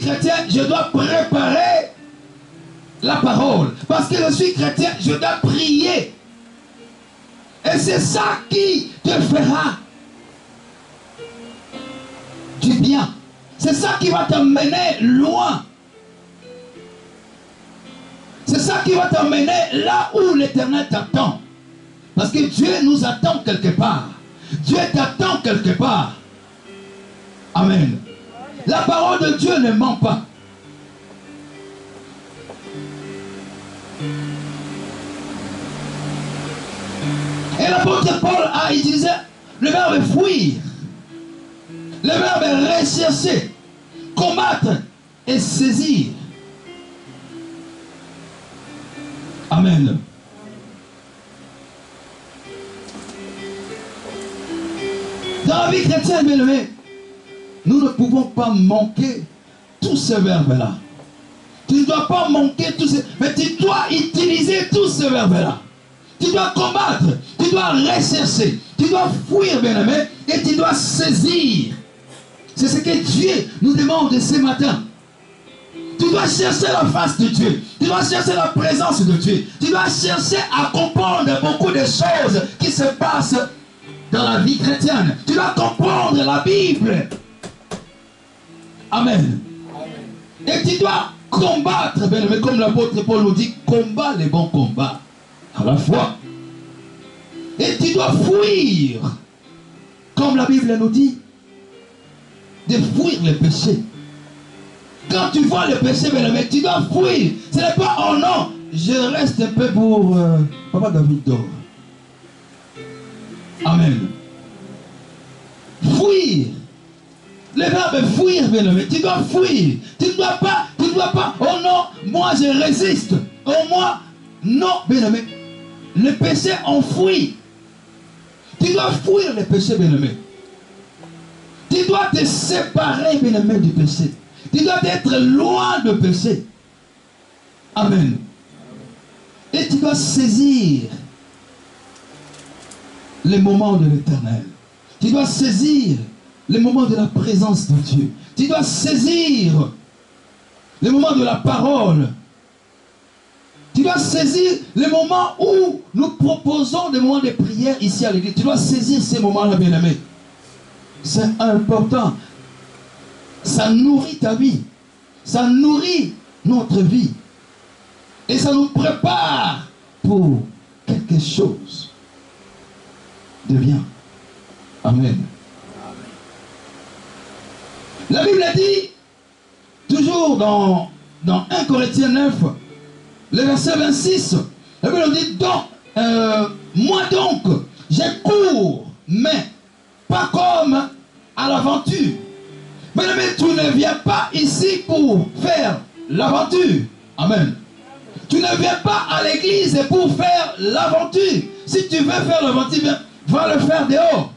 chrétien, je dois préparer la parole. Parce que je suis chrétien, je dois prier. Et c'est ça qui te fera du bien. C'est ça qui va t'emmener loin. C'est ça qui va t'emmener là où l'Éternel t'attend. Parce que Dieu nous attend quelque part. Dieu t'attend quelque part. Amen. La parole de Dieu ne ment pas. Et l'apôtre Paul a utilisé le verbe fuir, le verbe rechercher, combattre et saisir. Amen. Dans la vie chrétienne, bien aimé, nous ne pouvons pas manquer tous ces verbes-là. Tu ne dois pas manquer tous ces... Mais tu dois utiliser tous ces verbes-là. Tu dois combattre, tu dois rechercher, tu dois fuir, bien aimé, et tu dois saisir. C'est ce que Dieu nous demande ce matin. Tu dois chercher la face de Dieu. Tu dois chercher la présence de Dieu. Tu dois chercher à comprendre beaucoup de choses qui se passent dans la vie chrétienne. Tu dois comprendre la Bible. Amen. Et tu dois combattre, bien aimé, comme l'apôtre Paul nous dit, combat les bons combats à la fois. Et tu dois fuir, comme la Bible nous dit, de fuir le péché. Quand tu vois le péché, bien aimé, tu dois fuir. Ce n'est pas, oh non, je reste un peu pour Papa David dort. Amen. Fuir. Le verbe fuir, bien aimé, tu dois fuir. Tu ne dois pas, oh non, moi je résiste. Oh moi, non, bien aimé. Le péché enfoui. Tu dois fuir le péché, bien aimé. Tu dois te séparer, bien aimé, du péché. Tu dois être loin du péché. Amen. Et tu dois saisir les moments de l'Éternel. Tu dois saisir les moments de la présence de Dieu. Tu dois saisir les moments de la parole. Tu dois saisir les moments où nous proposons des moments de prière ici à l'église. Tu dois saisir ces moments-là, bien-aimé. C'est important. Ça nourrit ta vie. Ça nourrit notre vie. Et ça nous prépare pour quelque chose de bien. Amen. La Bible dit, toujours dans 1 Corinthiens 9, le verset 26, la Bible dit, donc, moi donc, je cours, mais pas comme à l'aventure. Mais tu ne viens pas ici pour faire l'aventure. Amen. Tu ne viens pas à l'église pour faire l'aventure. Si tu veux faire l'aventure, va le faire dehors.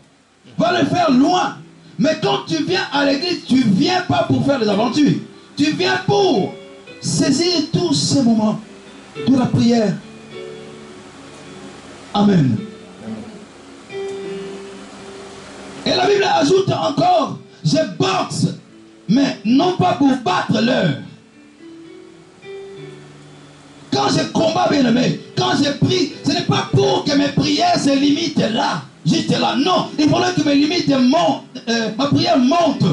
Va le faire loin. Mais quand tu viens à l'église, tu ne viens pas pour faire des aventures. Tu viens pour saisir tous ces moments de la prière. Amen. Et la Bible ajoute encore, je boxe, mais non pas pour battre l'heure. Quand je combats, bien aimé, quand je prie, ce n'est pas pour que mes prières se limitent là, juste là. Non, il faudrait que mes limites montent, ma prière monte.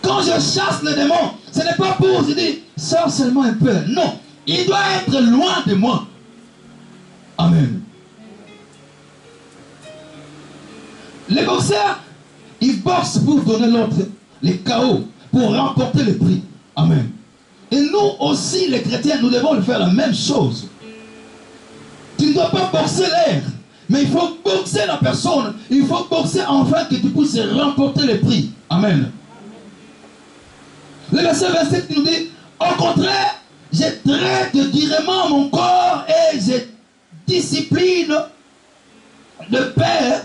Quand je chasse le démon, ce n'est pas pour se dire, sors seulement un peu. Non, il doit être loin de moi. Amen. Les boxeurs, ils boxent pour donner l'autre les KO, pour remporter le prix. Amen. Et nous aussi, les chrétiens, nous devons faire la même chose. Tu ne dois pas boxer l'air, mais il faut boxer la personne. Il faut boxer enfin que tu puisses remporter le prix. Amen. Le verset 27 nous dit, au contraire, je traite durement mon corps et je discipline le Père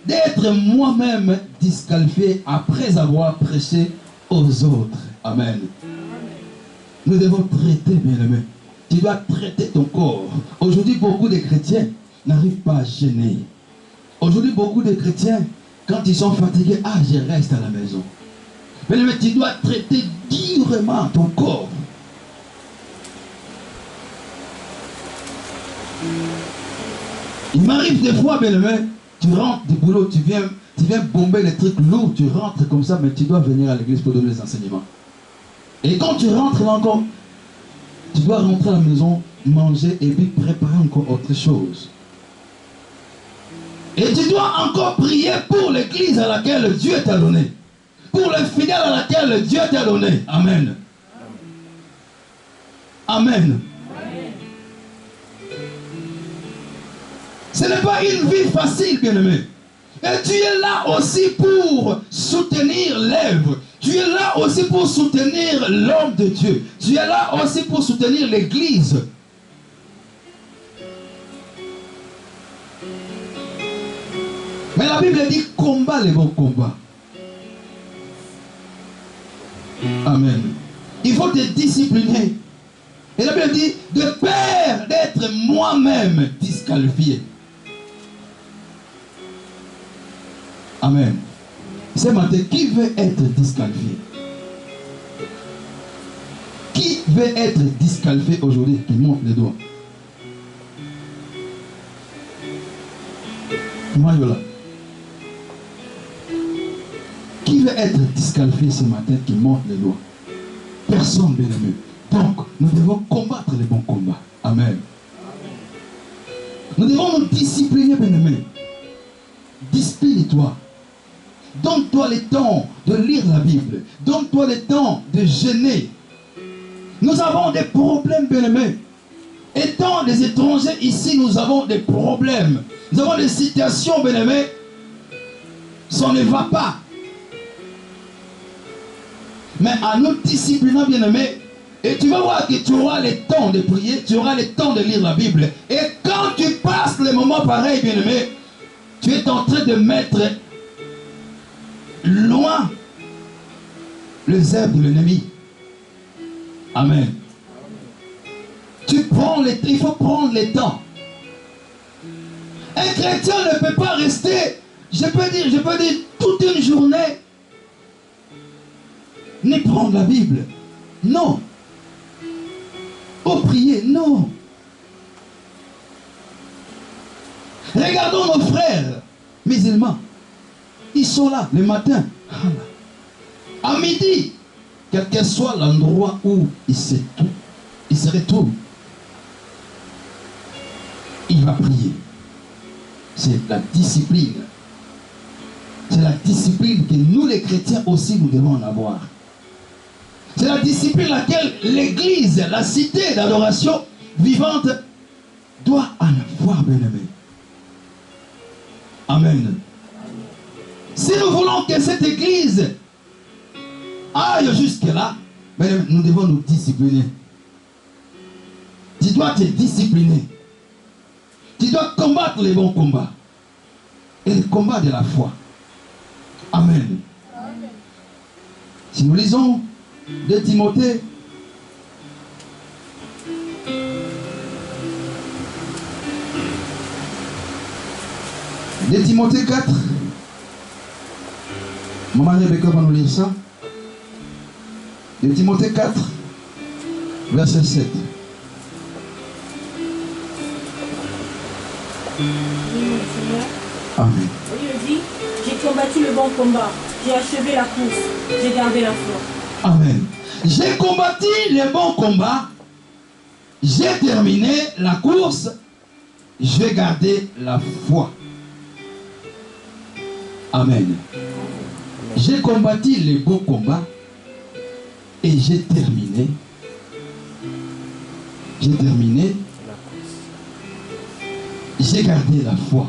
d'être moi-même disqualifié après avoir prêché aux autres. Amen. Nous devons traiter, bien-aimé. Tu dois traiter ton corps. Aujourd'hui, beaucoup de chrétiens n'arrivent pas à jeûner. Aujourd'hui, beaucoup de chrétiens, quand ils sont fatigués, je reste à la maison. Bien-aimé, tu dois traiter durement ton corps. Il m'arrive des fois, bien-aimé, tu rentres du boulot, tu viens bomber les trucs lourds, tu rentres comme ça, mais tu dois venir à l'église pour donner les enseignements. Et quand tu rentres là encore, tu dois rentrer à la maison, manger et puis préparer encore autre chose. Et tu dois encore prier pour l'église à laquelle Dieu t'a donné. Pour les fidèles à laquelle Dieu t'a donné. Amen. Amen. Ce n'est pas une vie facile, bien-aimé. Et tu es là aussi pour soutenir l'œuvre. Tu es là aussi pour soutenir l'homme de Dieu. Tu es là aussi pour soutenir l'église. Mais la Bible dit combat les bons combats. Amen. Il faut te discipliner. Et la Bible dit de peur d'être moi-même disqualifié. Amen. Ce matin, qui veut être disqualifié? Qui veut être disqualifié aujourd'hui? Qui monte les doigts. Mayola. Qui veut être disqualifié ce matin? Qui monte les doigts. Personne, bien-aimé. Donc, nous devons combattre les bons combats. Amen. Nous devons nous discipliner, bien-aimé. Discipline-toi. Donne-toi le temps de lire la Bible. Donne-toi le temps de jeûner. Nous avons des problèmes, bien-aimés. Étant des étrangers ici, nous avons des problèmes. Nous avons des situations, bien-aimés. Ça ne va pas. Mais en nous disciplinant, bien-aimés, et tu vas voir que tu auras le temps de prier, tu auras le temps de lire la Bible. Et quand tu passes les moments pareils, bien-aimés, tu es en train de mettre loin les œuvres de l'ennemi. Amen. Il faut prendre le temps. Un chrétien ne peut pas rester, je peux dire toute une journée, ni prendre la Bible. Non. Ou prier. Non. Regardons nos frères musulmans. Ils sont là le matin. À midi, quel que soit l'endroit où ils se retrouvent, il va prier. C'est la discipline. C'est la discipline que nous les chrétiens aussi nous devons en avoir. C'est la discipline laquelle l'église, la cité d'adoration vivante doit en avoir, bien-aimé. Amen. Si nous voulons que cette église aille jusque-là, nous devons nous discipliner. Tu dois te discipliner. Tu dois combattre les bons combats. Et le combat de la foi. Amen. Amen. Si nous lisons de Timothée, de Timothée 4, Maman Rebecca va nous lire ça. De Timothée 4, verset 7. Amen. Il dit, j'ai combattu le bon combat, j'ai achevé la course, j'ai gardé la foi. Amen. J'ai combattu le bon combat, j'ai terminé la course, j'ai gardé la foi. Amen. J'ai combattu le bon combat et j'ai terminé la course. J'ai gardé la foi.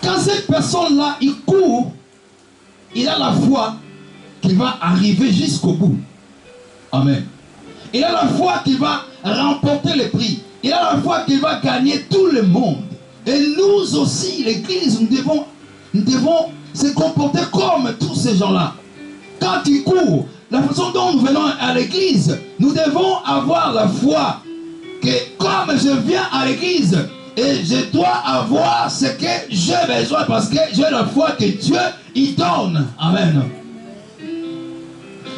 Quand cette personne-là, il court, il a la foi qu'il va arriver jusqu'au bout. Amen. Il a la foi qu'il va remporter le prix. Il a la foi qu'il va gagner tout le monde. Et nous aussi, l'église, nous devons se comporter comme tous ces gens-là. Quand ils courent, la façon dont nous venons à l'église, nous devons avoir la foi que comme je viens à l'église, Et je dois avoir ce que j'ai besoin parce que j'ai la foi que Dieu y donne. Amen.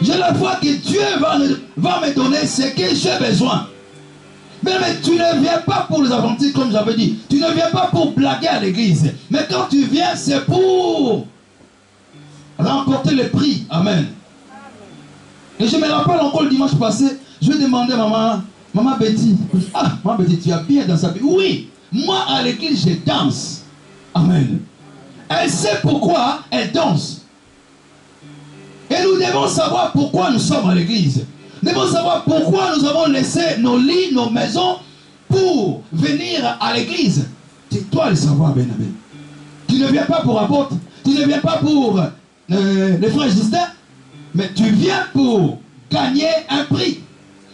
J'ai la foi que Dieu va me donner ce que j'ai besoin. Mais tu ne viens pas pour les apprentis, comme j'avais dit. Tu ne viens pas pour blaguer à l'église. Mais quand tu viens, c'est pour remporter le prix. Amen. Et je me rappelle encore le dimanche passé, je demandais à maman Betty. Ah, maman Betty, tu as bien dansé. Oui, moi à l'église, je danse. Amen. Elle sait pourquoi elle danse. Et nous devons savoir pourquoi nous sommes à l'église. Nous devons savoir pourquoi nous avons laissé nos lits, nos maisons pour venir à l'église. C'est toi le savoir, bien-aimé. Tu ne viens pas pour apôtre, tu ne viens pas pour les frères Justin, mais tu viens pour gagner un prix.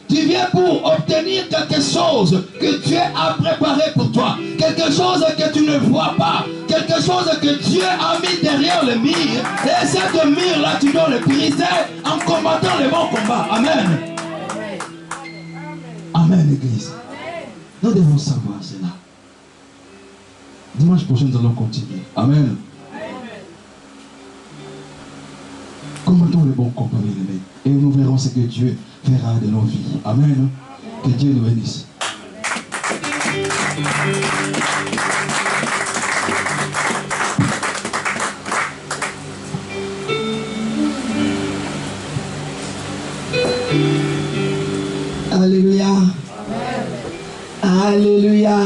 Tu viens pour obtenir quelque chose que Dieu a préparé pour toi. Quelque chose que tu ne vois pas. Quelque chose que Dieu a mis derrière le mur. Et cette mur-là, tu dois le briser en combattant le bon combat. Amen. Amen, Église. Nous devons savoir cela. Dimanche prochain, nous allons continuer. Amen. Combattons le bon combat, bien aimé. Et nous verrons ce que Dieu fera de nos vies. Amen. Que Dieu nous bénisse. Alléluia. Alléluia.